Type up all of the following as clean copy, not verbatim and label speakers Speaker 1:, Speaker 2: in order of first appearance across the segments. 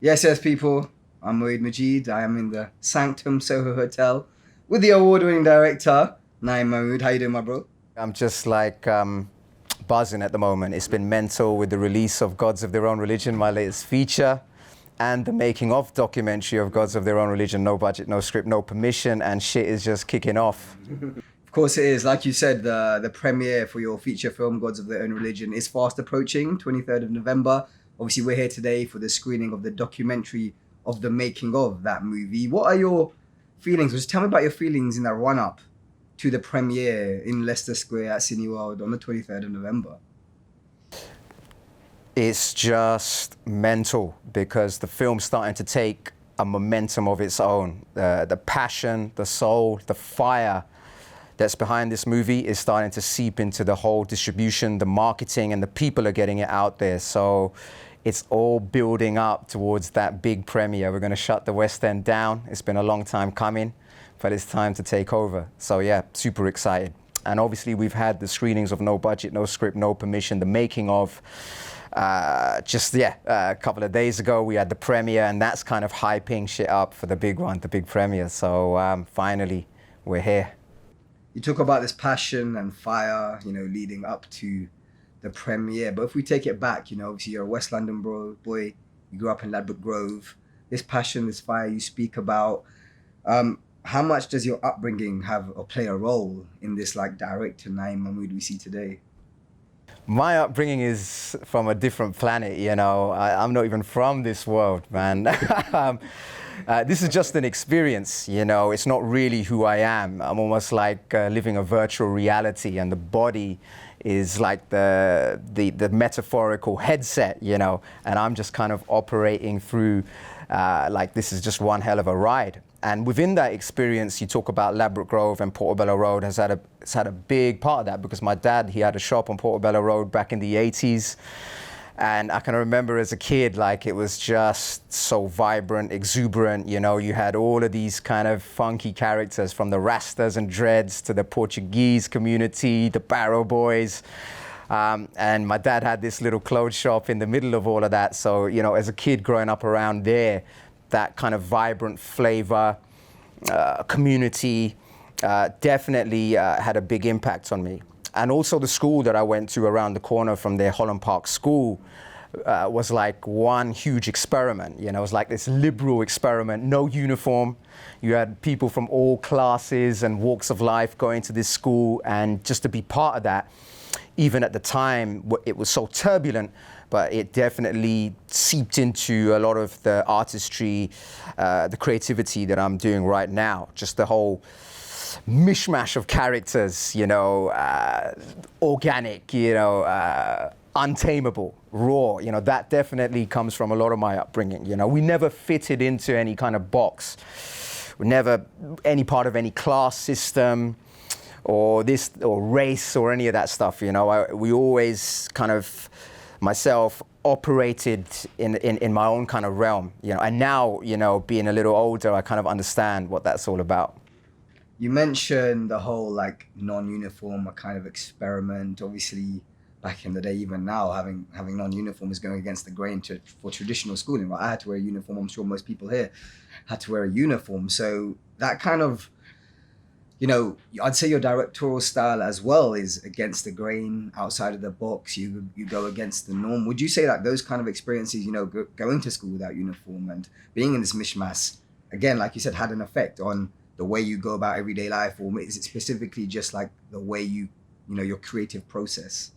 Speaker 1: Yes, people. I'm Moeed Majeed. I am in the Sanctum Soho Hotel with the award-winning director, Naeem Mahmood. How you doing, my bro?
Speaker 2: I'm just like buzzing at the moment. It's been mental with the release of Gods of Their Own Religion, my latest feature, and the making of documentary of Gods of Their Own Religion, no budget, no script, no permission, and shit is just kicking off.
Speaker 1: Of course it is. Like you said, the premiere for your feature film, Gods of Their Own Religion, is fast approaching, 23rd of November. Obviously, we're here today for the screening of the documentary of the making of that movie. What are your feelings? Just tell me about your feelings in the run-up to the premiere in Leicester Square at Cineworld on the 23rd of November.
Speaker 2: It's just mental because the film's starting to take a momentum of its own. The passion, the soul, the fire that's behind this movie is starting to seep into the whole distribution, the marketing, and the people are getting it out there. So it's all building up towards that big premiere. We're going to shut the West End down. It's been a long time coming, but it's time to take over. So yeah, super excited. And obviously we've had the screenings of No Budget, No Script, No Permission, the making of a couple of days ago we had the premiere, and that's kind of hyping shit up for the big one, the big premiere. So finally we're here.
Speaker 1: You talk about this passion and fire, leading up to the premiere. But if we take it back, obviously you're a West London boy, you grew up in Ladbroke Grove. This passion, this fire you speak about, how much does your upbringing have or play a role in this director Naeem Mahmood we see today?
Speaker 2: My upbringing is from a different planet, I'm not even from this world, man. This is just an experience, it's not really who I am. I'm almost like living a virtual reality, and the body is like the metaphorical headset, and I'm just kind of operating through like this is just one hell of a ride. And within that experience, you talk about Ladbroke Grove, and Portobello Road has had a big part of that, because my dad, he had a shop on Portobello Road back in the 80s. And I can remember as a kid, it was just so vibrant, exuberant. You had all of these kind of funky characters, from the Rastas and Dreads to the Portuguese community, the Barrow Boys. And my dad had this little clothes shop in the middle of all of that. So, as a kid growing up around there, that kind of vibrant flavor, community, definitely had a big impact on me. And also the school that I went to around the corner from there, Holland Park School, was like one huge experiment. It was like this liberal experiment, no uniform. You had people from all classes and walks of life going to this school, and just to be part of that, even at the time, it was so turbulent, but it definitely seeped into a lot of the artistry, the creativity that I'm doing right now. Just the whole mishmash of characters, organic, untamable, raw, that definitely comes from a lot of my upbringing. We never fitted into any kind of box. We never any part of any class system or this or race or any of that stuff. We always kind of, myself, operated in my own kind of realm, and now, being a little older, I kind of understand what that's all about.
Speaker 1: You mentioned the whole non-uniform, a kind of experiment. Obviously, back in the day, even now, having non-uniform is going against the grain for traditional schooling. Right? I had to wear a uniform. I'm sure most people here had to wear a uniform. So that kind of, I'd say your directorial style as well is against the grain, outside of the box. You go against the norm. Would you say that those kind of experiences, going to school without uniform and being in this mishmash, again, like you said, had an effect on the way you go about everyday life, or is it specifically just the way your creative process?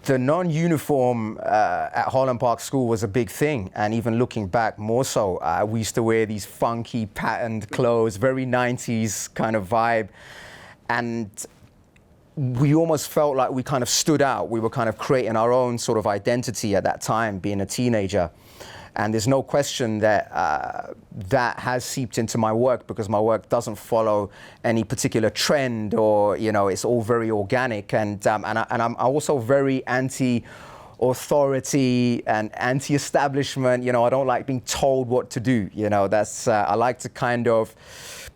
Speaker 2: The non-uniform at Holland Park School was a big thing, and even looking back more so, we used to wear these funky patterned clothes, very 90s kind of vibe, and we almost felt like we kind of stood out. We were kind of creating our own sort of identity at that time, being a teenager. And there's no question that that has seeped into my work, because my work doesn't follow any particular trend, or it's all very organic. And I'm also very anti-authority and anti-establishment. I don't like being told what to do. That's I like to kind of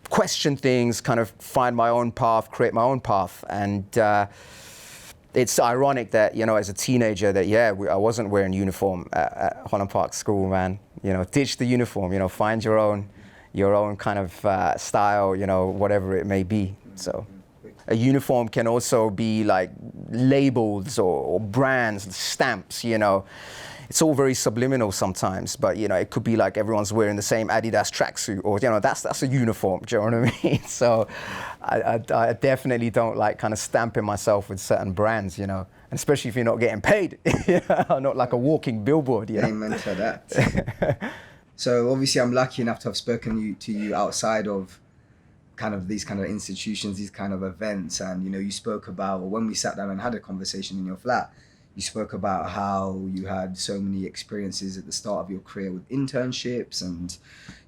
Speaker 2: question things, kind of find my own path, create my own path, and it's ironic that, you know, as a teenager that, I wasn't wearing uniform at Holland Park School, man. You know, ditch the uniform, you know, find your own kind of style, you know, whatever it may be. So a uniform can also be like labels or brands, stamps, you know. It's all very subliminal sometimes, but, you know, it could be like everyone's wearing the same Adidas tracksuit, or, you know, that's a uniform, do you know what I mean? So I definitely don't like kind of stamping myself with certain brands, you know, and especially if you're not getting paid, you know, not like a walking billboard, you know.
Speaker 1: Amen to that. So obviously I'm lucky enough to have spoken to you outside of kind of these kind of institutions, these kind of events, and, you know, you spoke about, when we sat down and had a conversation in your flat, you spoke about how you had so many experiences at the start of your career with internships and,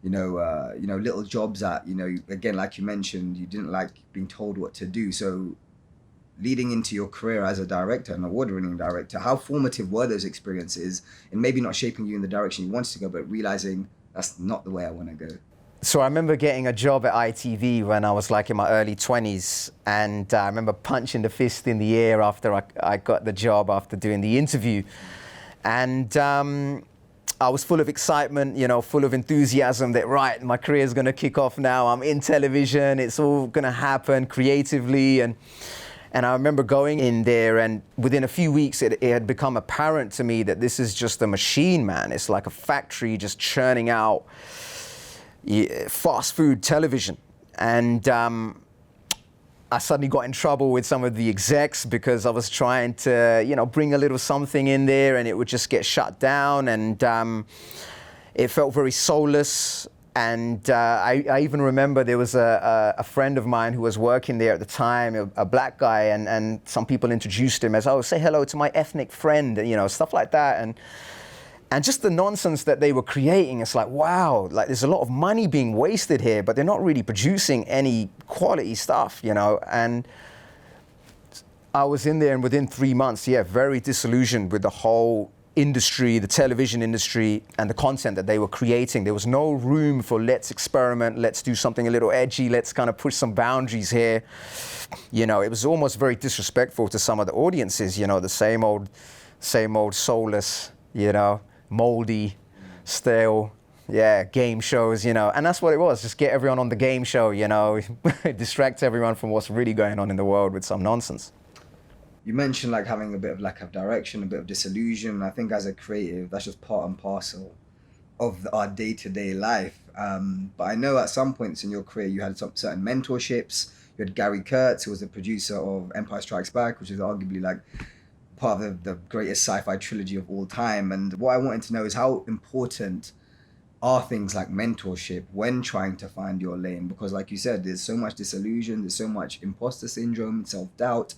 Speaker 1: you know, little jobs that, you know, again, like you mentioned, you didn't like being told what to do. So leading into your career as a director, an award-winning director, how formative were those experiences in maybe not shaping you in the direction you wanted to go, but realizing that's not the way I want to go?
Speaker 2: So I remember getting a job at ITV when I was like in my early 20s, and I remember punching the fist in the air after I got the job, after doing the interview. And I was full of excitement, you know, full of enthusiasm that, right, my career is going to kick off now. I'm in television. It's all going to happen creatively. And I remember going in there, and within a few weeks, it had become apparent to me that this is just a machine, man. It's like a factory just churning out fast food television. And I suddenly got in trouble with some of the execs because I was trying to, you know, bring a little something in there, and it would just get shut down, and it felt very soulless. And I even remember there was a friend of mine who was working there at the time, a black guy, and some people introduced him as, oh, say hello to my ethnic friend, you know, stuff like that. And just the nonsense that they were creating, it's like, wow, like there's a lot of money being wasted here, but they're not really producing any quality stuff, you know. And I was in there, and within 3 months, very disillusioned with the whole industry, the television industry, and the content that they were creating. There was no room for let's experiment, let's do something a little edgy, let's kind of push some boundaries here. You know, it was almost very disrespectful to some of the audiences, you know, the same old soulless, you know, moldy, stale, game shows, you know. And that's what it was, just get everyone on the game show, you know, distract everyone from what's really going on in the world with some nonsense.
Speaker 1: You mentioned like having a bit of lack of direction, a bit of disillusion. I think as a creative, that's just part and parcel of our day-to-day life. But I know at some points in your career, you had some certain mentorships. You had Gary Kurtz, who was the producer of Empire Strikes Back, which is arguably like part of the greatest sci-fi trilogy of all time. And what I wanted to know is how important are things like mentorship when trying to find your lane? Because like you said, there's so much disillusion, there's so much imposter syndrome, self-doubt.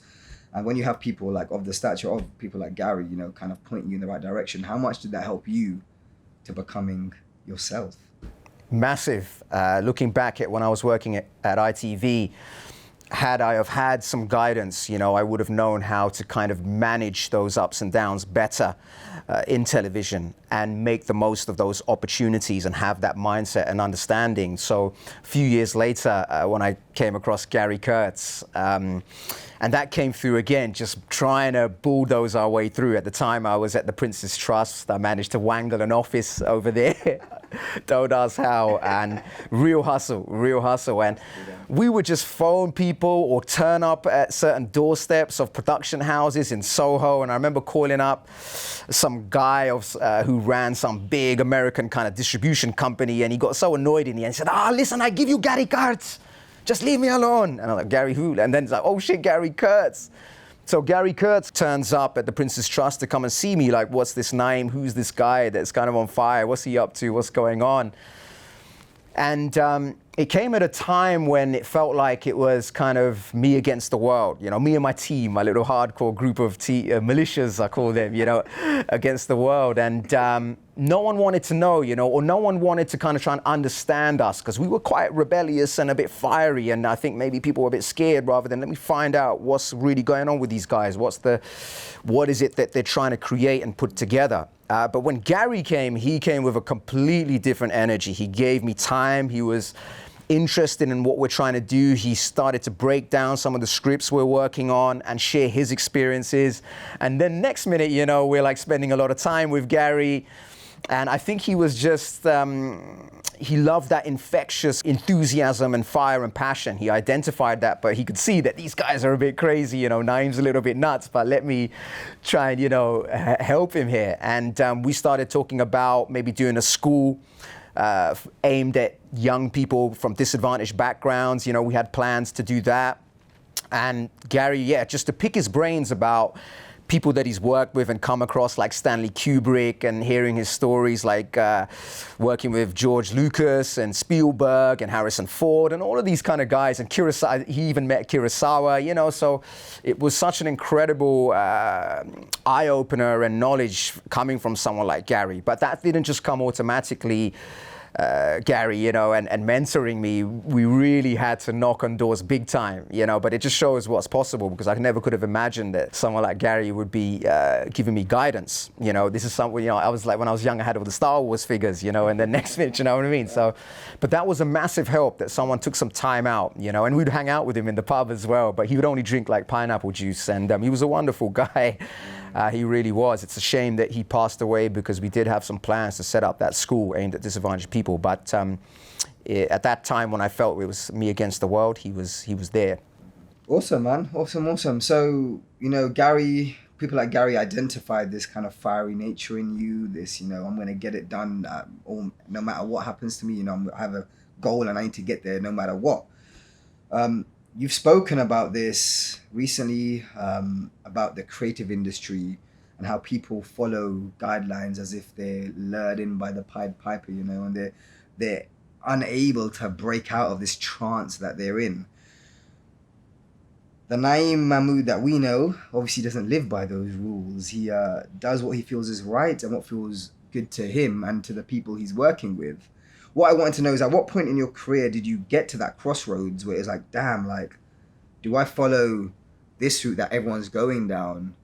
Speaker 1: And when you have people like of the stature of people like Gary, you know, kind of pointing you in the right direction, how much did that help you to becoming yourself?
Speaker 2: Massive. Looking back at when I was working at ITV, had I have had some guidance, you know, I would have known how to kind of manage those ups and downs better in television and make the most of those opportunities and have that mindset and understanding. So a few years later, when I came across Gary Kurtz, and that came through again, just trying to bulldoze our way through. At the time, I was at the Prince's Trust. I managed to wangle an office over there. Don't ask how. And real hustle. And we would just phone people or turn up at certain doorsteps of production houses in Soho. And I remember calling up some guy who ran some big American kind of distribution company. And he got so annoyed in the end. He said, listen, I give you Gary Kurtz. Just leave me alone. And I'm like, Gary who? And then it's like, oh shit, Gary Kurtz. So Gary Kurtz turns up at the Prince's Trust to come and see me, like, what's this name? Who's this guy that's kind of on fire? What's he up to? What's going on? And it came at a time when it felt like it was kind of me against the world, you know, me and my team, my little hardcore group of militias, I call them, you know, against the world. And no one wanted to know, you know, or no one wanted to kind of try and understand us because we were quite rebellious and a bit fiery. And I think maybe people were a bit scared rather than let me find out what's really going on with these guys. What is it that they're trying to create and put together? But when Gary came, he came with a completely different energy. He gave me time. He was interested in what we're trying to do. He started to break down some of the scripts we're working on and share his experiences. And then next minute, you know, we're like spending a lot of time with Gary. And I think he was just, he loved that infectious enthusiasm and fire and passion. He identified that, but he could see that these guys are a bit crazy, you know, Naeem's a little bit nuts, but let me try and, you know, help him here. And we started talking about maybe doing a school aimed at young people from disadvantaged backgrounds. You know, we had plans to do that. And Gary, yeah, just to pick his brains about people that he's worked with and come across, like Stanley Kubrick, and hearing his stories, like working with George Lucas and Spielberg and Harrison Ford and all of these kind of guys. And Kurosawa, he even met Kurosawa, you know, so it was such an incredible eye-opener and knowledge coming from someone like Gary. But that didn't just come automatically. Gary, you know, and mentoring me, we really had to knock on doors big time, you know, but it just shows what's possible, because I never could have imagined that someone like Gary would be giving me guidance. You know, this is something, you know, I was like, when I was young, I had all the Star Wars figures, you know, and then next minute, you know what I mean? So, but that was a massive help that someone took some time out, you know, and we'd hang out with him in the pub as well, but he would only drink like pineapple juice, and he was a wonderful guy. He really was. It's a shame that he passed away, because we did have some plans to set up that school aimed at disadvantaged people. But at that time, when I felt it was me against the world, he was there.
Speaker 1: Awesome, man. Awesome. So, you know, Gary, people like Gary identified this kind of fiery nature in you, this, you know, I'm going to get it done, or no matter what happens to me, you know, I have a goal and I need to get there no matter what. You've spoken about this recently, about the creative industry and how people follow guidelines as if they're lured in by the Pied Piper, you know, and they're unable to break out of this trance that they're in. The Naeem Mahmood that we know obviously doesn't live by those rules. He does what he feels is right and what feels good to him and to the people he's working with. What I wanted to know is, at what point in your career did you get to that crossroads where it's like, damn, like, do I follow this route that everyone's going down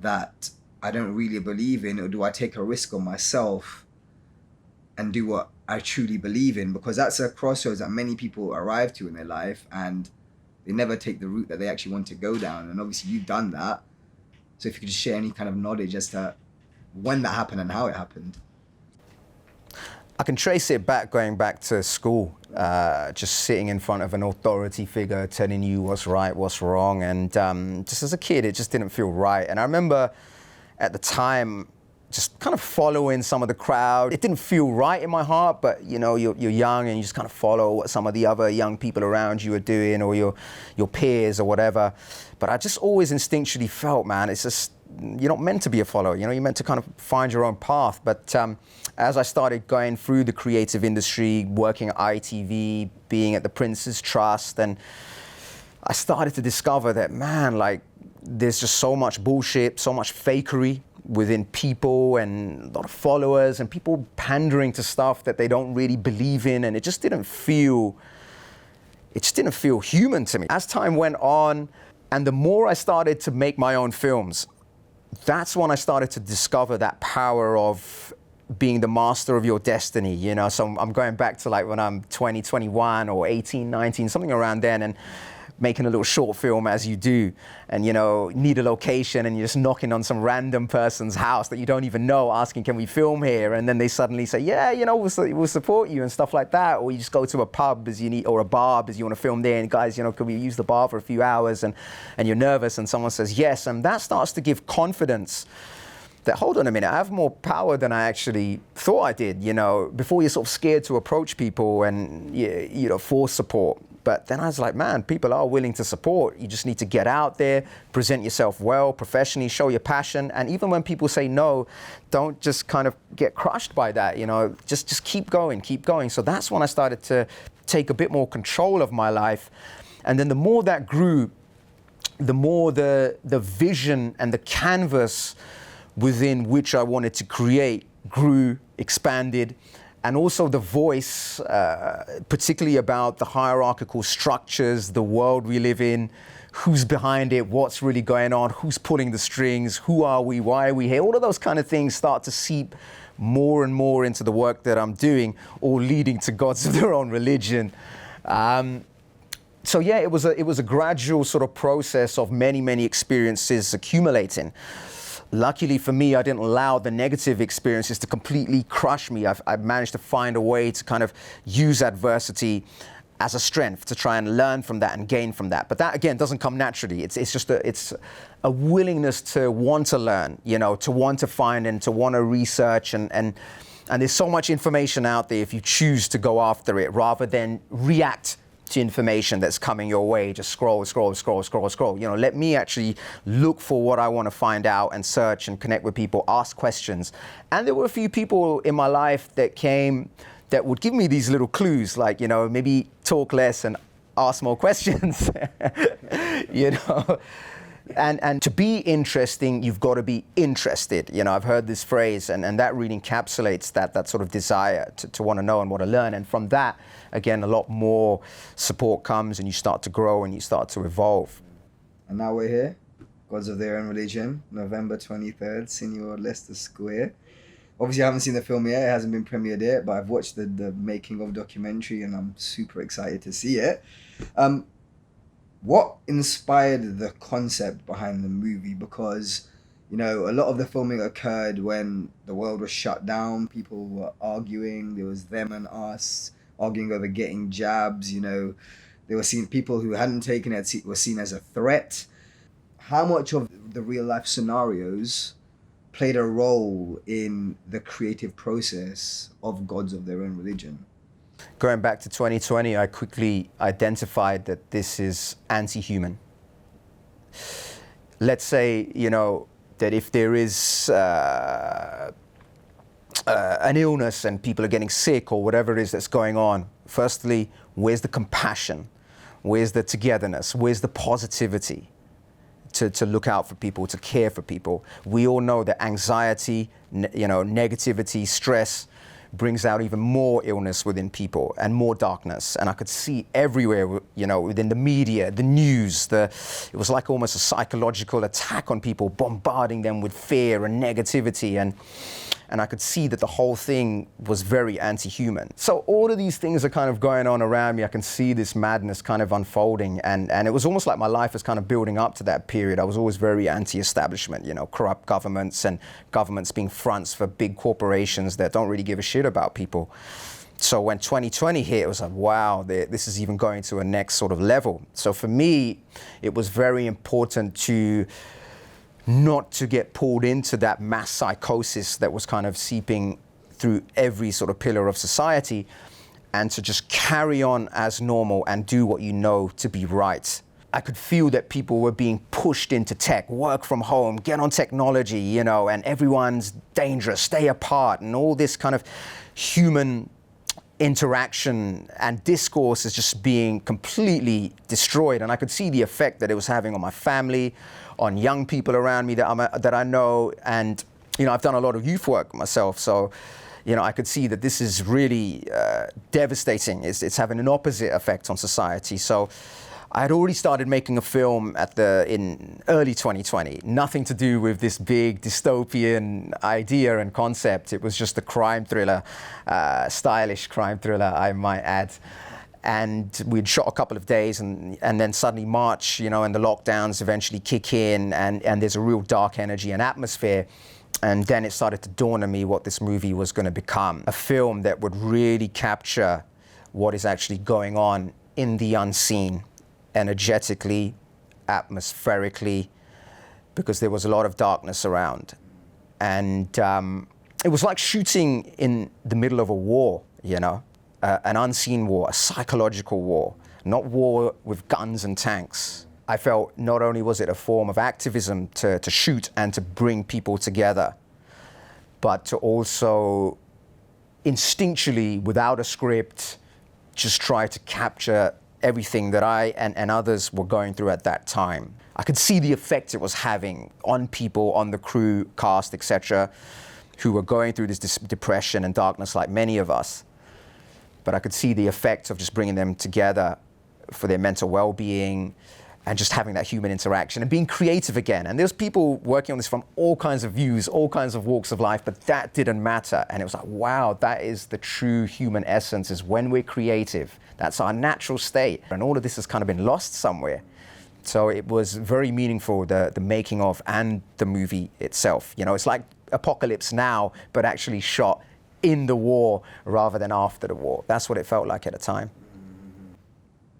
Speaker 1: that I don't really believe in, or do I take a risk on myself and do what I truly believe in? Because that's a crossroads that many people arrive to in their life, and they never take the route that they actually want to go down. And obviously you've done that. So if you could just share any kind of knowledge as to when that happened and how it happened.
Speaker 2: I can trace it back, going back to school, just sitting in front of an authority figure telling you what's right, what's wrong. And just as a kid, it just didn't feel right. And I remember at the time, just kind of following some of the crowd. It didn't feel right in my heart, but you know, you're young and you just kind of follow what some of the other young people around you are doing, or your peers or whatever. But I just always instinctually felt, man, it's just, you're not meant to be a follower, you know, you're meant to kind of find your own path. But as I started going through the creative industry, working at ITV, being at the Prince's Trust, and I started to discover that, man, like, there's just so much bullshit, so much fakery within people, and a lot of followers and people pandering to stuff that they don't really believe in, and it just didn't feel human to me. As time went on, and the more I started to make my own films, that's when I started to discover that power of being the master of your destiny, you know. So I'm going back to like when I'm 20, 21 or 18, 19, something around then, and making a little short film as you do, and you know, need a location, and you're just knocking on some random person's house that you don't even know, asking, can we film here? And then they suddenly say, yeah, you know, we'll support you and stuff like that. Or you just go to a pub as you need, or a bar as you want to film there, and guys, you know, could we use the bar for a few hours? And you're nervous, and someone says yes, and that starts to give confidence that, hold on a minute, I have more power than I actually thought I did, you know, before you're sort of scared to approach people and, you know, for support. But then I was like, man, people are willing to support. You just need to get out there, present yourself well, professionally, show your passion. And even when people say no, don't just kind of get crushed by that, you know, just keep going, keep going. So that's when I started to take a bit more control of my life. And then the more that grew, the more the vision and the canvas within which I wanted to create grew, expanded. And also the voice, particularly about the hierarchical structures, the world we live in, who's behind it, what's really going on, who's pulling the strings, who are we, why are we here? All of those kind of things start to seep more and more into the work that I'm doing, all leading to gods of their own religion. So yeah, it was a gradual sort of process of many experiences accumulating. Luckily for me, I didn't allow the negative experiences to completely crush me. I've managed to find a way to kind of use adversity as a strength, to try and learn from that and gain from that. But that, again, doesn't come naturally. It's just a willingness to want to learn, you know, to want to find and to want to research. And there's so much information out there if you choose to go after it rather than react to information that's coming your way. Just scroll. You know, let me actually look for what I want to find out and search and connect with people, ask questions. And there were a few people in my life that came that would give me these little clues, like, you know, maybe talk less and ask more questions, you know. And to be interesting, you've got to be interested. You know, I've heard this phrase, and that really encapsulates that sort of desire to want to know and want to learn. And from that, again, a lot more support comes, and you start to grow and you start to evolve.
Speaker 1: And now we're here, Gods of Their Own Religion, November 23rd, Senior Leicester Square. Obviously, I haven't seen the film yet. It hasn't been premiered yet, but I've watched the making of documentary, and I'm super excited to see it. What inspired the concept behind the movie? Because, you know, a lot of the filming occurred when the world was shut down. People were arguing. There was them and us arguing over getting jabs. You know, they were seeing people who hadn't taken it were seen as a threat. How much of the real life scenarios played a role in the creative process of Gods of Their Own Religion?
Speaker 2: Going back to 2020, I quickly identified that this is anti-human. Let's say, you know, that if there is an illness and people are getting sick or whatever it is that's going on, firstly, where's the compassion? Where's the togetherness? Where's the positivity to look out for people, to care for people? We all know that anxiety, you know, negativity, stress brings out even more illness within people and more darkness. And I could see everywhere, you know, within the media, the news, it was like almost a psychological attack on people, bombarding them with fear and negativity. And I could see that the whole thing was very anti-human. So all of these things are kind of going on around me. I can see this madness kind of unfolding. And it was almost like my life was kind of building up to that period. I was always very anti-establishment, you know, corrupt governments and governments being fronts for big corporations that don't really give a shit about people. So when 2020 hit, it was like, wow, this is even going to a next sort of level. So for me, it was very important to not to get pulled into that mass psychosis that was kind of seeping through every sort of pillar of society, and to just carry on as normal and do what you know to be right. I could feel that people were being pushed into tech, work from home, get on technology, you know, and everyone's dangerous, stay apart, and all this kind of human interaction and discourse is just being completely destroyed. And I could see the effect that it was having on my family, on young people around me that I know. And, you know, I've done a lot of youth work myself. So, you know, I could see that this is really devastating. It's having an opposite effect on society. So I had already started making a film in early 2020, nothing to do with this big dystopian idea and concept. It was just a crime thriller, stylish crime thriller, I might add. And we'd shot a couple of days, and then suddenly March, you know, and the lockdowns eventually kick in, and there's a real dark energy and atmosphere. And then it started to dawn on me what this movie was going to become. A film that would really capture what is actually going on in the unseen, energetically, atmospherically, because there was a lot of darkness around. And it was like shooting in the middle of a war, you know, an unseen war, a psychological war, not war with guns and tanks. I felt not only was it a form of activism to shoot and to bring people together, but to also instinctually, without a script, just try to capture everything that I and others were going through at that time. I could see the effect it was having on people, on the crew, cast, etc., who were going through this depression and darkness like many of us. But I could see the effect of just bringing them together for their mental well-being, and just having that human interaction and being creative again. And there's people working on this from all kinds of views, all kinds of walks of life, but that didn't matter. And it was like, wow, that is the true human essence, is when we're creative. That's our natural state. And all of this has kind of been lost somewhere. So it was very meaningful, the making of and the movie itself. You know, it's like Apocalypse Now, but actually shot in the war rather than after the war. That's what it felt like at the time.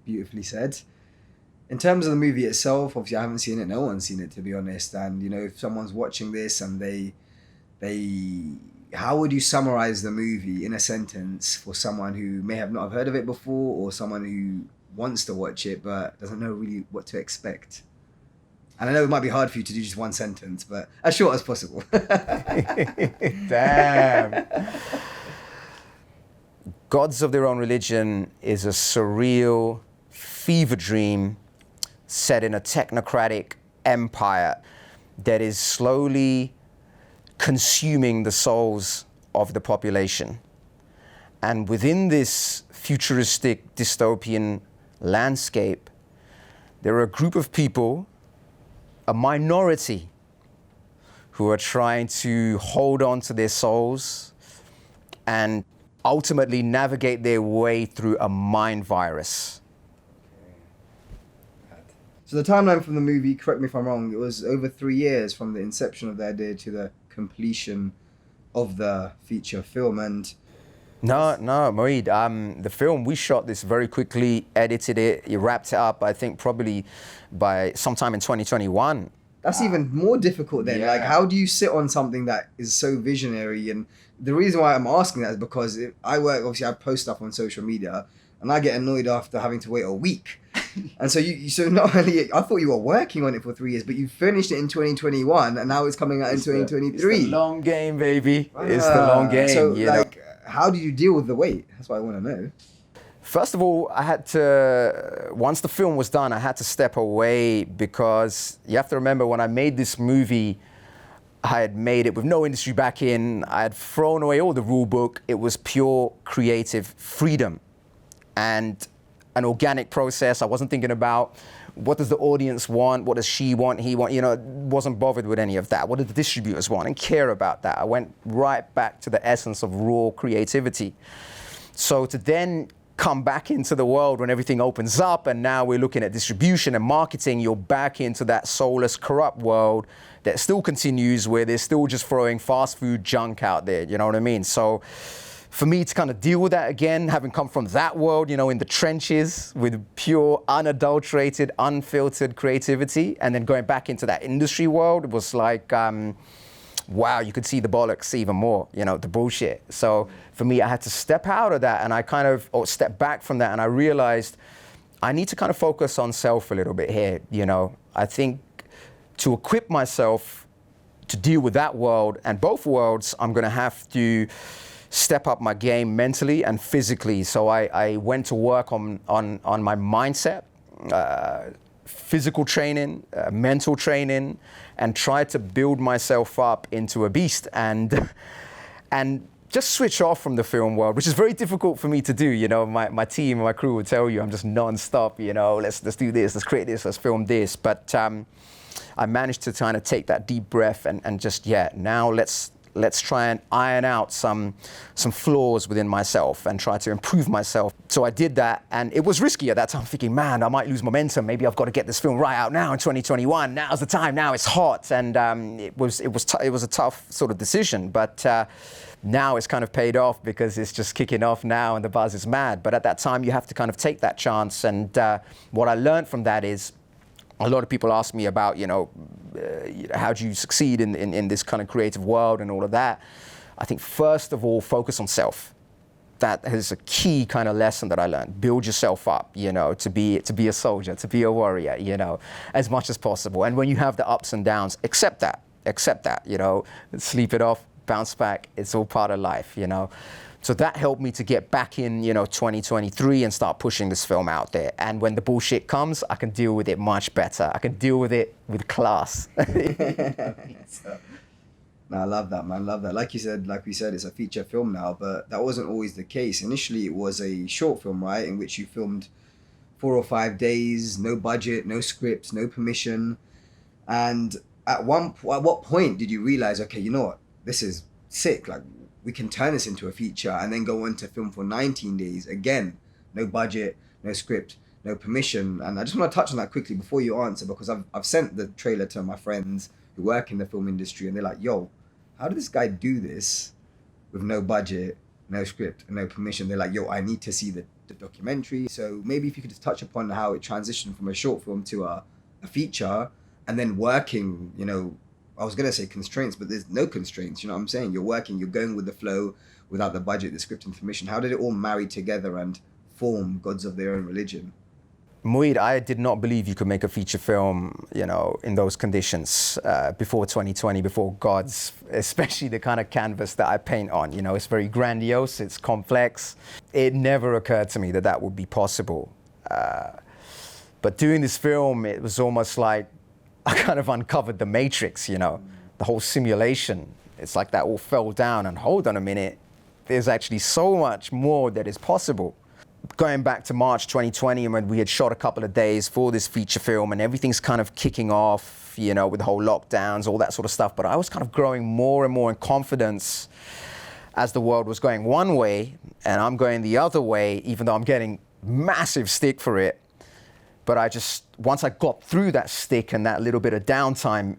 Speaker 1: Beautifully said. In terms of the movie itself, obviously I haven't seen it, no one's seen it, to be honest. And, you know, if someone's watching this and they how would you summarize the movie in a sentence for someone who may have not have heard of it before, or someone who wants to watch it but doesn't know really what to expect? And I know it might be hard for you to do just one sentence, but as short as possible.
Speaker 2: Damn. Gods of Their Own Religion is a surreal fever dream set in a technocratic empire that is slowly consuming the souls of the population. And within this futuristic dystopian landscape, there are a group of people, a minority, who are trying to hold on to their souls and ultimately navigate their way through a mind virus.
Speaker 1: So the timeline from the movie, correct me if I'm wrong, it was over 3 years from the inception of the idea to the completion of the feature film. And
Speaker 2: No, Moeed. The film, we shot this very quickly, edited it, wrapped it up, I think probably by sometime in 2021.
Speaker 1: that's even more difficult then.
Speaker 2: Yeah.
Speaker 1: Like, how do you sit on something that is so visionary? And the reason why I'm asking that is because I post stuff on social media, and I get annoyed after having to wait a week. And so so not only, I thought you were working on it for 3 years, but you finished it in 2021, and now it's coming out in 2023.
Speaker 2: It's the long game, baby. It's the long game.
Speaker 1: So,
Speaker 2: you
Speaker 1: like,
Speaker 2: know?
Speaker 1: how do you deal with the wait? That's what I want to know.
Speaker 2: First of all, I had to, once the film was done, I had to step away, because you have to remember, when I made this movie, I had made it with no industry back in. I had thrown away all the rule book. It was pure creative freedom and an organic process. I wasn't thinking about what does the audience want, what does she want, he want, you know, wasn't bothered with any of that. What did the distributors want, and care about that. I went right back to the essence of raw creativity. So to then come back into the world when everything opens up, and now we're looking at distribution and marketing, you're back into that soulless, corrupt world that still continues, where they're still just throwing fast food junk out there, you know what I mean? So for me to kind of deal with that again, having come from that world, you know, in the trenches with pure, unadulterated, unfiltered creativity, and then going back into that industry world, it was like, wow, you could see the bollocks even more, you know, the bullshit. So for me, I had to step out of that, and I step back from that, and I realized I need to kind of focus on self a little bit here, you know. I think to equip myself to deal with that world and both worlds, I'm gonna have to step up my game mentally and physically. So I went to work on my mindset, physical training, mental training, and tried to build myself up into a beast and just switch off from the film world, which is very difficult for me to do. You know, my team, my crew would tell you I'm just non-stop, you know, let's do this, let's create this, let's film this. But I managed to kind of take that deep breath and just, now let's try and iron out some flaws within myself and try to improve myself. So I did that, and it was risky at that time, thinking, man, I might lose momentum. Maybe I've got to get this film right out now in 2021. Now's the time. Now it's hot, and it was a tough sort of decision. But now it's kind of paid off, because it's just kicking off now, and the buzz is mad. But at that time, you have to kind of take that chance. And what I learned from that is, a lot of people ask me about, how do you succeed in this kind of creative world and all of that. I think first of all, focus on self. That is a key kind of lesson that I learned. Build yourself up, to be a soldier, to be a warrior, as much as possible. And when you have the ups and downs, accept that, sleep it off, bounce back. It's all part of life, So that helped me to get back in, 2023 and start pushing this film out there. And when the bullshit comes, I can deal with it much better. I can deal with it with class.
Speaker 1: No, I love that, man. Love that. Like we said, it's a feature film now, but that wasn't always the case. Initially, it was a short film, right, in which you filmed 4 or 5 days, no budget, no script, no permission. And at what point did you realize, okay, you know what, this is sick. Like, we can turn this into a feature and then go on to film for 19 days. Again, no budget, no script, no permission. And I just want to touch on that quickly before you answer, because I've sent the trailer to my friends who work in the film industry, and they're like, yo, how did this guy do this with no budget, no script, and no permission? They're like, yo, I need to see the documentary. So maybe if you could just touch upon how it transitioned from a short film to a feature, and then working, you know, I was going to say constraints, but there's no constraints. You know what I'm saying? You're working, you're going with the flow without the budget, the script, and permission. How did it all marry together and form Gods of Their Own Religion?
Speaker 2: Moeed, I did not believe you could make a feature film, you know, in those conditions before 2020, before Gods, especially the kind of canvas that I paint on. You know, it's very grandiose, it's complex. It never occurred to me that that would be possible. But doing this film, it was almost like I kind of uncovered the matrix, you know, the whole simulation. It's like that all fell down, and hold on a minute, there's actually so much more that is possible. Going back to March 2020, when we had shot a couple of days for this feature film, and everything's kind of kicking off, you know, with the whole lockdowns, all that sort of stuff. But I was kind of growing more and more in confidence as the world was going one way and I'm going the other way, even though I'm getting massive stick for it. But once I got through that stick and that little bit of downtime,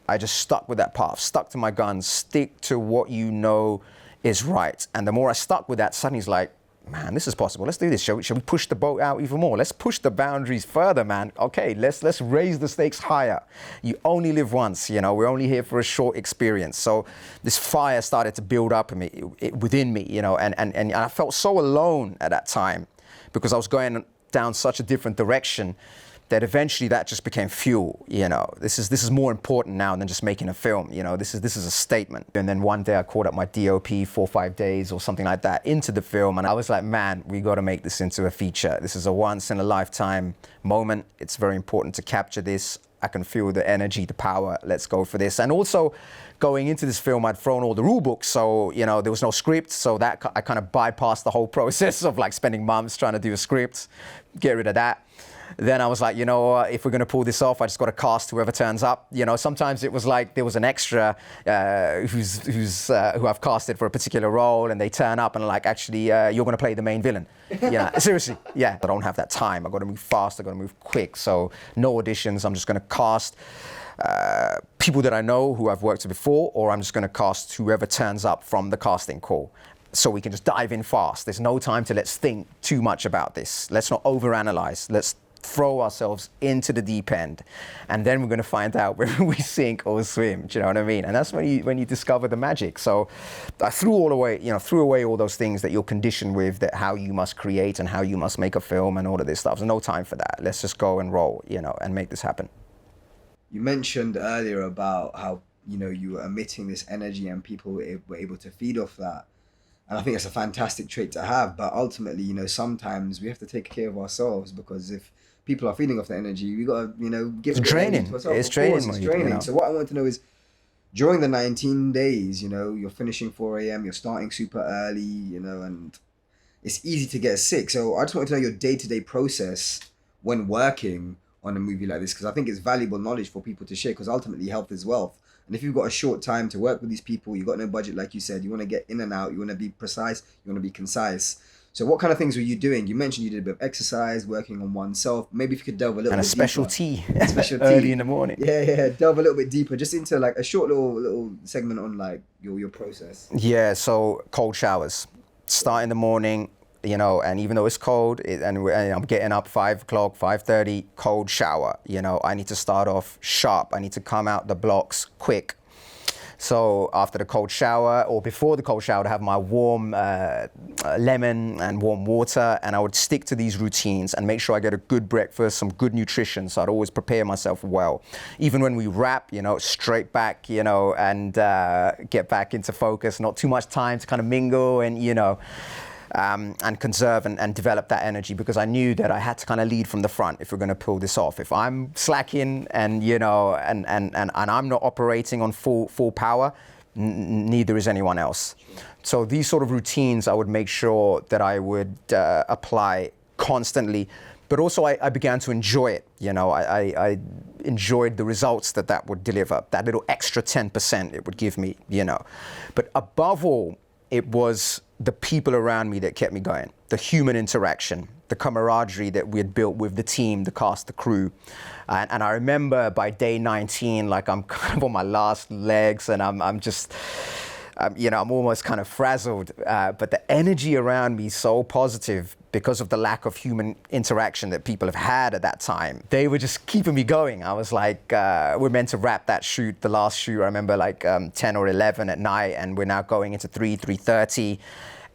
Speaker 2: I just stuck with that path, stuck to my guns, stick to what you know is right. And the more I stuck with that, suddenly it's like, man, this is possible. Let's do this. Shall we push the boat out even more? Let's push the boundaries further, man. Okay, let's raise the stakes higher. You only live once, you know, we're only here for a short experience. So this fire started to build up in me, within me, you know, and I felt so alone at that time because I was going down such a different direction that eventually that just became fuel. You know, this is more important now than just making a film. You know, this is a statement. And then one day I called up my DOP 4 or 5 days or something like that into the film, and I was like, man, we got to make this into a feature. This is a once in a lifetime moment. It's very important to capture this. I can feel the energy, the power. Let's go for this. And also, going into this film, I'd thrown all the rule books, so you know there was no script. So that I kind of bypassed the whole process of like spending months trying to do a script, get rid of that. Then I was like, you know, if we're going to pull this off, I just got to cast whoever turns up. You know, sometimes it was like there was an extra who I've casted for a particular role, and they turn up and like, actually, you're going to play the main villain. Yeah, seriously, yeah. I don't have that time. I got to move fast. I got to move quick. So no auditions. I'm just going to cast people that I know who I've worked with before, or I'm just going to cast whoever turns up from the casting call. So we can just dive in fast. There's no time to let's think too much about this. Let's not overanalyze. Let's throw ourselves into the deep end, and then we're going to find out whether we sink or swim. Do you know what I mean? And that's when you discover the magic. So I threw away all those things that you're conditioned with, that how you must create and how you must make a film and all of this stuff. There's no time for that. Let's just go and roll, you know, and make this happen.
Speaker 1: You mentioned earlier about how, you know, you were emitting this energy and people were able to feed off that. And I think it's a fantastic trait to have. But ultimately, you know, sometimes we have to take care of ourselves, because if people are feeding off the energy, we got to, you know, give
Speaker 2: it's draining.
Speaker 1: To ourselves.
Speaker 2: It's draining.
Speaker 1: It's draining. You know? So what I want to know is, during the 19 days, you know, you're finishing 4 a.m., you're starting super early, you know, and it's easy to get sick. So I just want to know your day-to-day process when working on a movie like this, because I think it's valuable knowledge for people to share, because ultimately health is wealth. And if you've got a short time to work with these people, you've got no budget, like you said, you want to get in and out, you want to be precise, you want to be concise. So what kind of things were you doing? You mentioned you did a bit of exercise, working on oneself. Maybe if you could delve a little bit deeper. And a
Speaker 2: special tea.
Speaker 1: Special tea.
Speaker 2: Early in the morning.
Speaker 1: Yeah. Delve a little bit deeper, just into like a short little segment on like your process.
Speaker 2: Yeah, so cold showers. Start in the morning, you know, and even though it's cold, and I'm getting up 5 o'clock, 5:30, cold shower. You know, I need to start off sharp. I need to come out the blocks quick. So after the cold shower, or before the cold shower, I have my warm lemon and warm water, and I would stick to these routines and make sure I get a good breakfast, some good nutrition. So I'd always prepare myself well. Even when we wrap, you know, straight back, you know, and get back into focus, not too much time to kind of mingle and, you know, and conserve and develop that energy, because I knew that I had to kind of lead from the front if we're going to pull this off. If I'm slacking and, you know, and I'm not operating on full power, neither is anyone else. So these sort of routines I would make sure that I would apply constantly, But also I began to enjoy it. You know, I enjoyed the results that would deliver, that little extra 10% it would give me, you know. But above all, it was the people around me that kept me going, the human interaction, the camaraderie that we had built with the team, the cast, the crew. And I remember by day 19, like I'm kind of on my last legs and I'm just, you know, I'm almost kind of frazzled. But the energy around me is so positive because of the lack of human interaction that people have had at that time. They were just keeping me going. I was like, we're meant to wrap that shoot, the last shoot, I remember like 10 or 11 at night, and we're now going into 3:30.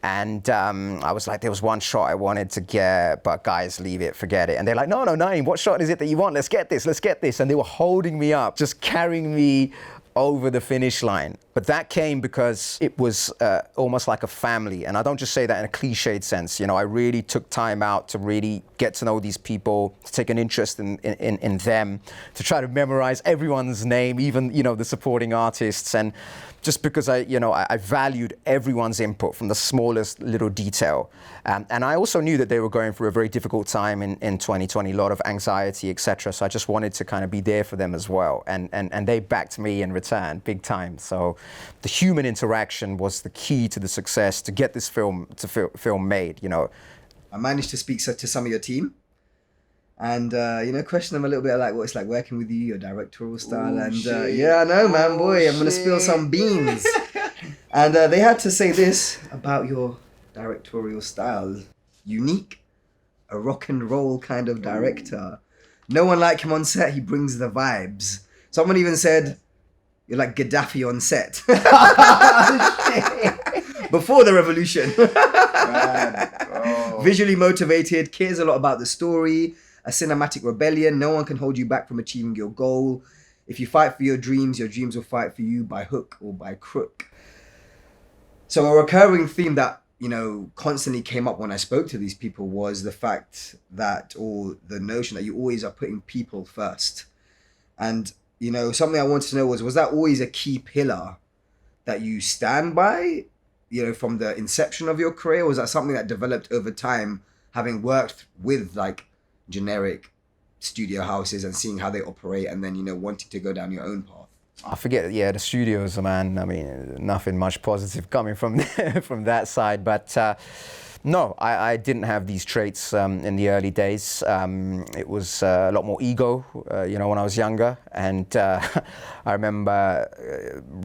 Speaker 2: And I was like, there was one shot I wanted to get, but guys, leave it, forget it. And they're like, no, Naeem, what shot is it that you want? Let's get this, let's get this. And they were holding me up, just carrying me over the finish line. But that came because it was almost like a family. And I don't just say that in a cliched sense. You know, I really took time out to really get to know these people, to take an interest in them, to try to memorize everyone's name, even, you know, the supporting artists. And just because I valued everyone's input from the smallest little detail. And I also knew that they were going through a very difficult time in 2020, a lot of anxiety, etc. So I just wanted to kind of be there for them as well. And they backed me in return, big time. So the human interaction was the key to the success to get this film made, you know.
Speaker 1: I managed to speak to some of your team and, you know, question them a little bit like what it's like working with you, your directorial style. Yeah, I know, man, boy, I'm going to spill some beans. And they had to say this about your directorial style. Unique, a rock and roll kind of director. No one like him on set, he brings the vibes. Someone even said, you're like Gaddafi on set. Before the revolution. Visually motivated, cares a lot about the story, a cinematic rebellion. No one can hold you back from achieving your goal. If you fight for your dreams will fight for you by hook or by crook. So a recurring theme that, you know, constantly came up when I spoke to these people was the fact that, or the notion that you always are putting people first. And, you know, something I wanted to know was that always a key pillar that you stand by, you know, from the inception of your career? Or was that something that developed over time, having worked with like generic studio houses and seeing how they operate and then, you know, wanting to go down your own path?
Speaker 2: I forget, yeah, the studios, man, I mean, nothing much positive coming from from that side. But no, I didn't have these traits in the early days. It was a lot more ego, you know, when I was younger. And I remember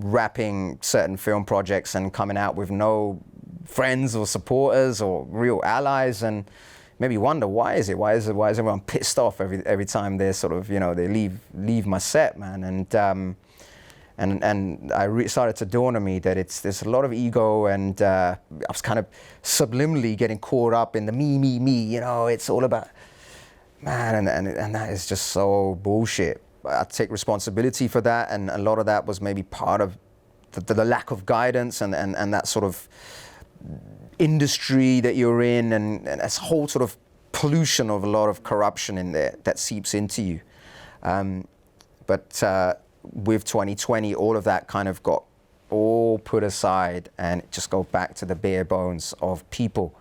Speaker 2: wrapping certain film projects and coming out with no friends or supporters or real allies, and maybe wonder, why is everyone pissed off every time they're sort of, you know, they leave my set, man. And I started to dawn on me that there's a lot of ego, and I was kind of subliminally getting caught up in the me, you know, it's all about, man, and that is just so bullshit. I take responsibility for that, and a lot of that was maybe part of the lack of guidance and that sort of industry that you're in, and this whole sort of pollution of a lot of corruption in there that seeps into you. But with 2020, all of that kind of got all put aside and just go back to the bare bones of people.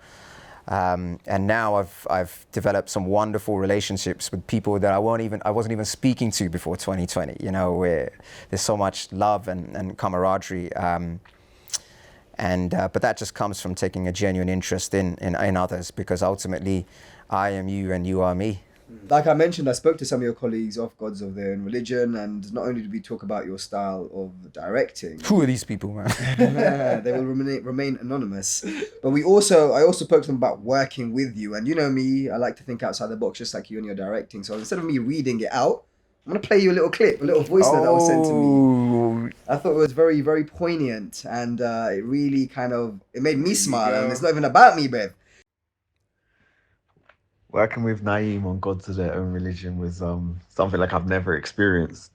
Speaker 2: And now I've developed some wonderful relationships with people that I wasn't even speaking to before 2020. You know, where there's so much love and camaraderie. But that just comes from taking a genuine interest in others, because ultimately I am you and you are me.
Speaker 1: Like I mentioned, I spoke to some of your colleagues of Gods of Their Own Religion, and not only did we talk about your style of directing.
Speaker 2: Who are these people, man?
Speaker 1: They will remain anonymous. But I also spoke to them about working with you. And you know me, I like to think outside the box, just like you and your directing. So instead of me reading it out, I'm going to play you a little clip, a little voice note that was sent to me. I thought it was very, very poignant, and it really it made me smile. And it's not even about me, babe.
Speaker 3: Working with Naeem on Gods of Their Own Religion was something like I've never experienced.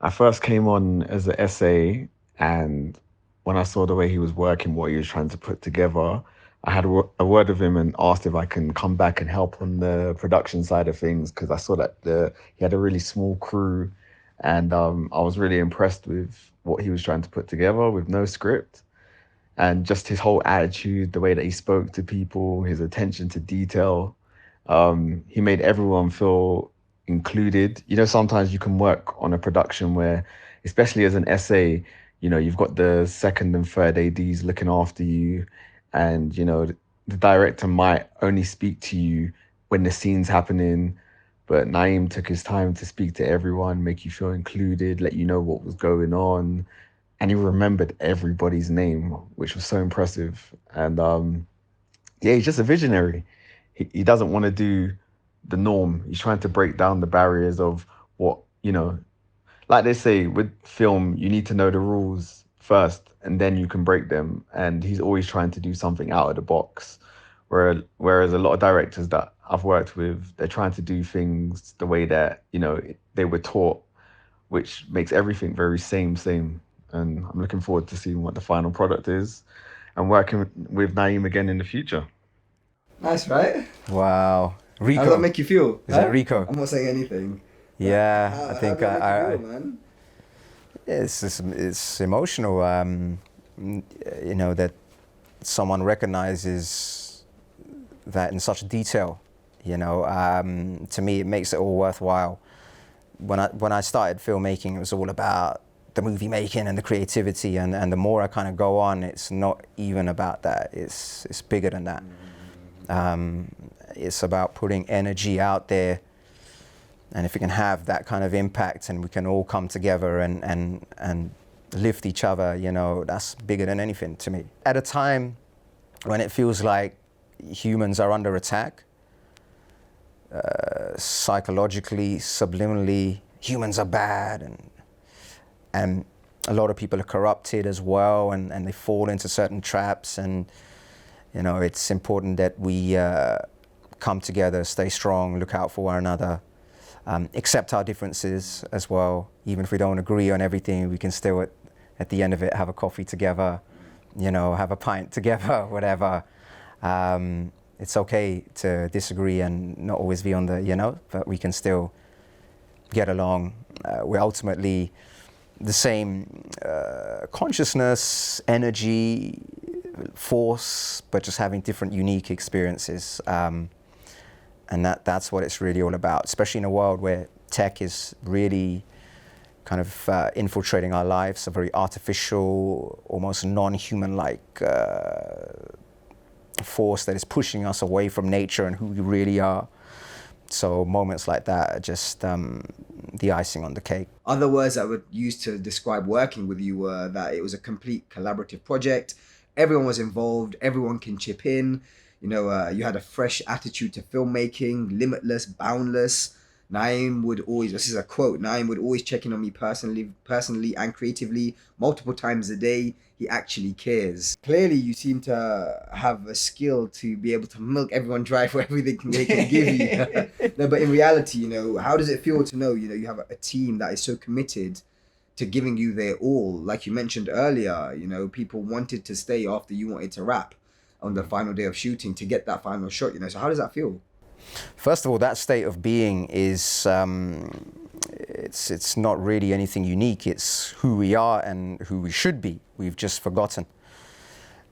Speaker 3: I first came on as an SA, and when I saw the way he was working, what he was trying to put together, I had a word with him and asked if I can come back and help on the production side of things, because I saw that he had a really small crew, and I was really impressed with what he was trying to put together with no script. And just his whole attitude, the way that he spoke to people, his attention to detail. He made everyone feel included. You know, sometimes you can work on a production where, especially as an SA, you know, you've got the second and third ADs looking after you, and you know, the director might only speak to you when the scene's happening. But Naeem took his time to speak to everyone, make you feel included, let you know what was going on, and he remembered everybody's name, which was so impressive. And yeah, he's just a visionary. He doesn't want to do the norm. He's trying to break down the barriers of what, you know, like they say with film, you need to know the rules first and then you can break them. And he's always trying to do something out of the box. Whereas a lot of directors that I've worked with, they're trying to do things the way that, you know, they were taught, which makes everything very same. And I'm looking forward to seeing what the final product is and working with Naeem again in the future.
Speaker 1: Nice, right?
Speaker 2: Wow.
Speaker 1: How does that
Speaker 2: Rico.
Speaker 1: make you feel?
Speaker 2: Is that Rico?
Speaker 1: I'm not saying anything.
Speaker 2: Yeah,
Speaker 1: How,
Speaker 2: I think
Speaker 1: how does that make you feel, man?
Speaker 2: it's emotional. You know, that someone recognizes that in such detail. You know, to me, it makes it all worthwhile. When I started filmmaking, it was all about the movie making and the creativity, and the more I kind of go on, it's not even about that. It's bigger than that. It's about putting energy out there, and if we can have that kind of impact, and we can all come together and lift each other, you know, that's bigger than anything to me. At a time when it feels like humans are under attack, psychologically, subliminally, humans are bad, and a lot of people are corrupted as well, and they fall into certain traps. And you know, it's important that we come together, stay strong, look out for one another, accept our differences as well. Even if we don't agree on everything, we can still at the end of it have a coffee together, you know, have a pint together, whatever. It's okay to disagree and not always be on the, you know, but we can still get along. We're ultimately the same consciousness, energy, force, but just having different unique experiences. And that's what it's really all about, especially in a world where tech is really kind of infiltrating our lives, a very artificial, almost non-human-like force that is pushing us away from nature and who we really are. So moments like that are just the icing on the cake.
Speaker 1: Other words that I would use to describe working with you were that it was a complete collaborative project. Everyone was involved, everyone can chip in. You know, you had a fresh attitude to filmmaking, limitless, boundless. Naeem would always, this is a quote, Naeem would always check in on me personally and creatively, multiple times a day. He actually cares. Clearly, you seem to have a skill to be able to milk everyone dry for everything they can give you. No, but in reality, you know, how does it feel to know, you know, you have a team that is so committed to giving you their all? Like you mentioned earlier, you know, people wanted to stay after you wanted to wrap on the final day of shooting to get that final shot, you know. So how does that feel?
Speaker 2: First of all, that state of being is, it's not really anything unique. It's who we are and who we should be. We've just forgotten.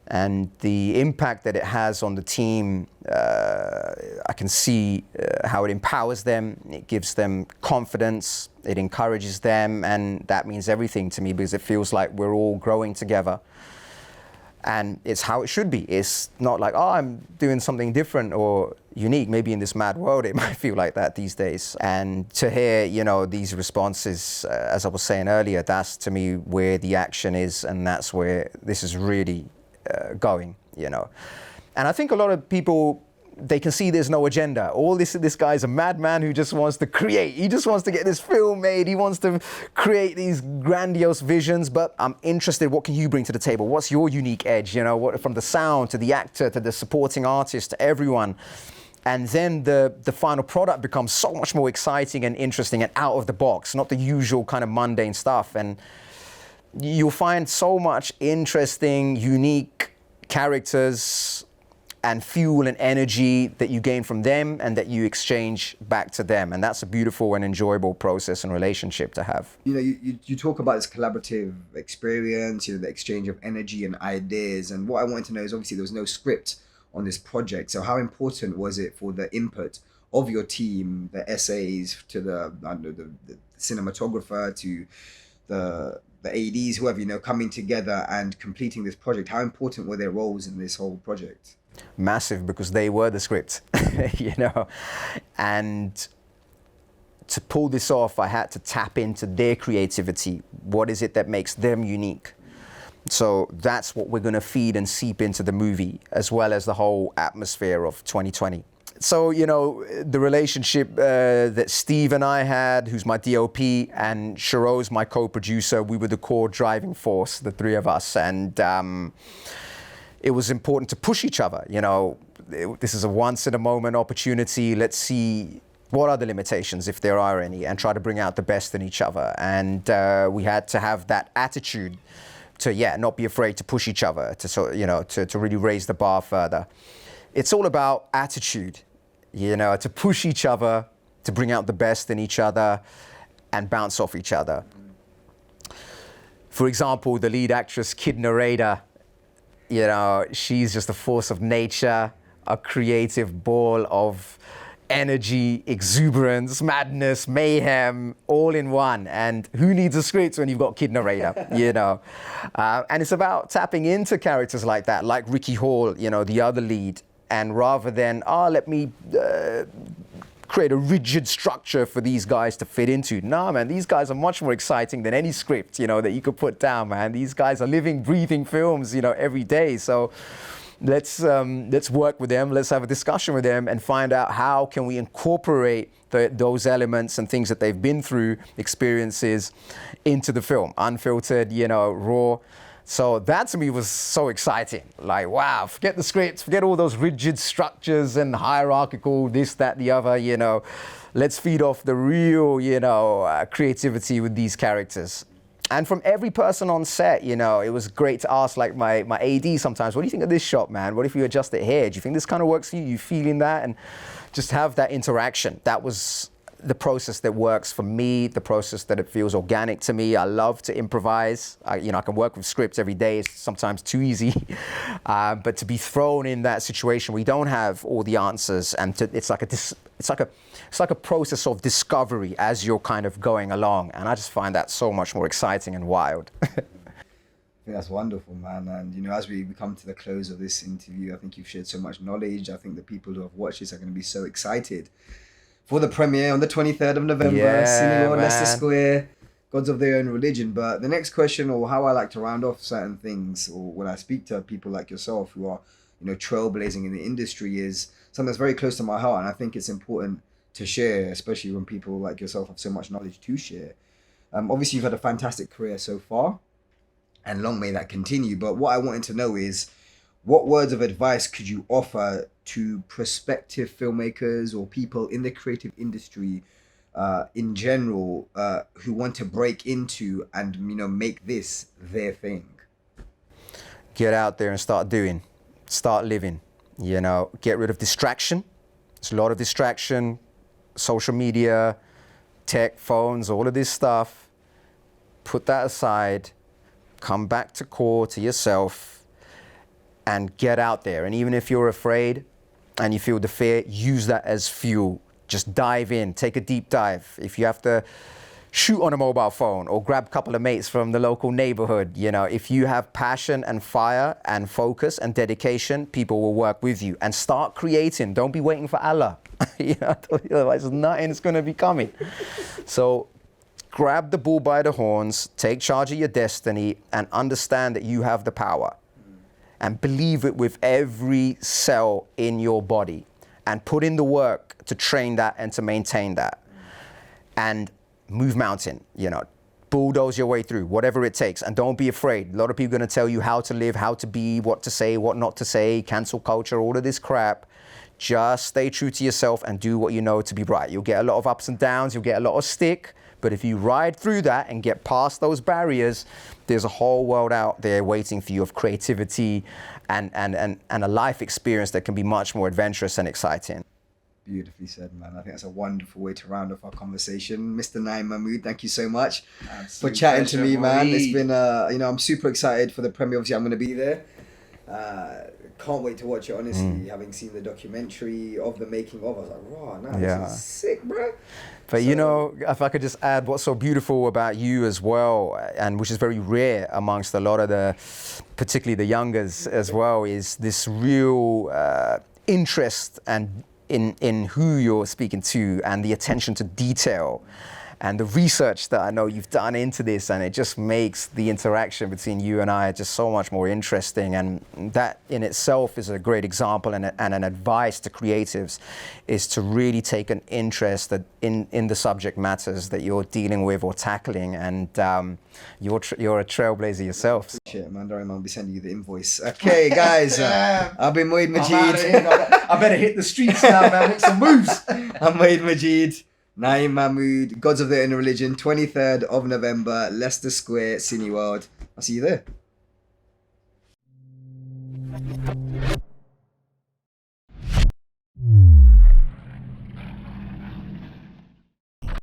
Speaker 2: And the impact that it has on the team, I can see how it empowers them, it gives them confidence, it encourages them, and that means everything to me because it feels like we're all growing together. And it's how it should be. It's not like, oh, I'm doing something different or unique. Maybe in this mad world, it might feel like that these days. And to hear, you know, these responses, as I was saying earlier, that's to me where the action is, and that's where this is really going, you know. And I think a lot of people, they can see there's no agenda. All this guy's a madman who just wants to create. He just wants to get this film made. He wants to create these grandiose visions, but I'm interested, what can you bring to the table? What's your unique edge? You know, what, from the sound to the actor to the supporting artist to everyone. And then the final product becomes so much more exciting and interesting and out of the box, not the usual kind of mundane stuff. And you'll find so much interesting, unique characters and fuel and energy that you gain from them and that you exchange back to them. And that's a beautiful and enjoyable process and relationship to have.
Speaker 1: You know, you talk about this collaborative experience, you know, the exchange of energy and ideas. And what I wanted to know is, obviously there was no script on this project. So how important was it for the input of your team, the essays, to the cinematographer, to the ADs, whoever, you know, coming together and completing this project? How important were their roles in this whole project?
Speaker 2: Massive, because they were the script, you know. And to pull this off, I had to tap into their creativity. What is it that makes them unique? So that's what we're going to feed and seep into the movie, as well as the whole atmosphere of 2020. So, you know, the relationship that Steve and I had, who's my DOP, and Sharoz, my co-producer, we were the core driving force, the three of us. And it was important to push each other. You know, this is a once-in-a-moment opportunity. Let's see what are the limitations, if there are any, and try to bring out the best in each other. And we had to have that attitude to, not be afraid to push each other, to really raise the bar further. It's all about attitude, you know, to push each other, to bring out the best in each other and bounce off each other. For example, the lead actress, Kid Narada, you know, she's just a force of nature, a creative ball of energy, exuberance, madness, mayhem, all in one. And who needs a script when you've got Kid Narada, you know? And it's about tapping into characters like that, like Ricky Hall, you know, the other lead. And rather than, let me create a rigid structure for these guys to fit into. Nah, man, these guys are much more exciting than any script, you know, that you could put down, man. These guys are living, breathing films, you know, every day. So let's work with them. Let's have a discussion with them and find out how can we incorporate those elements and things that they've been through, experiences, into the film, unfiltered, you know, raw. So that to me was so exciting. Like, wow, forget the scripts, forget all those rigid structures and hierarchical, this, that, the other, you know. Let's feed off the real, you know, creativity with these characters. And from every person on set, you know, it was great to ask, like, my AD sometimes, what do you think of this shot, man? What if you adjust it here? Do you think this kind of works for you? You feeling that? And just have that interaction. That was the process that works for me, the process that it feels organic to me. I love to improvise. I can work with scripts every day. It's sometimes too easy. But to be thrown in that situation where you don't have all the answers, and it's like a process of discovery as you're kind of going along. And I just find that so much more exciting and wild.
Speaker 1: I think that's wonderful, man. And, you know, as we come to the close of this interview, I think you've shared so much knowledge. I think the people who have watched this are going to be so excited for the premiere on the 23rd of November, Cineworld, Leicester Square, Gods of Their Own Religion. But the next question, or how I like to round off certain things, or when I speak to people like yourself who are, you know, trailblazing in the industry, is something that's very close to my heart. And I think it's important to share, especially when people like yourself have so much knowledge to share. Obviously, you've had a fantastic career so far, and long may that continue. But what I wanted to know is, what words of advice could you offer to prospective filmmakers or people in the creative industry in general who want to break into and, you know, make this their thing?
Speaker 2: Get out there and start doing, start living, you know, get rid of distraction. There's a lot of distraction, social media, tech, phones, all of this stuff. Put that aside, come back to core, to yourself, and get out there. And even if you're afraid and you feel the fear, use that as fuel. Just dive in, take a deep dive. If you have to shoot on a mobile phone or grab a couple of mates from the local neighborhood, you know, if you have passion and fire and focus and dedication, people will work with you. And start creating. Don't be waiting for Allah. You know, otherwise nothing is going to be coming. So grab the bull by the horns, take charge of your destiny, and understand that you have the power. And believe it with every cell in your body, and put in the work to train that and to maintain that. And move mountain, you know, bulldoze your way through, whatever it takes. And don't be afraid. A lot of people are going to tell you how to live, how to be, what to say, what not to say, cancel culture, all of this crap. Just stay true to yourself and do what you know to be right. You'll get a lot of ups and downs, you'll get a lot of stick. But if you ride through that and get past those barriers, there's a whole world out there waiting for you of creativity and a life experience that can be much more adventurous and exciting.
Speaker 1: Beautifully said, man. I think that's a wonderful way to round off our conversation. Mr. Naeem Mahmood, thank you so much for chatting to me, man. It's been, you know, I'm super excited for the premiere. Obviously, I'm going to be there. can't wait to watch it, honestly. Having seen the documentary of the making of, I was like, wow, nah,
Speaker 2: Yeah.
Speaker 1: this is sick, bro.
Speaker 2: But you know, if I could just add what's so beautiful about you as well, and which is very rare amongst a lot of the, particularly the youngers as well, is this real interest and in who you're speaking to and the attention to detail and the research that I know you've done into this, and it just makes the interaction between you and I just so much more interesting. And that in itself is a great example and an advice to creatives, is to really take an interest in the subject matters that you're dealing with or tackling. And you're a trailblazer yourself.
Speaker 1: Shit, man, don't worry, man, I'll be sending you the invoice. Okay, guys, I've been Moeed Majeed.
Speaker 2: I better hit the streets now, man. Make some moves.
Speaker 1: I'm Moeed Majeed. Naeem Mahmood, Gods of the Inner Religion, 23rd of November, Leicester Square, Cineworld. I'll see you there.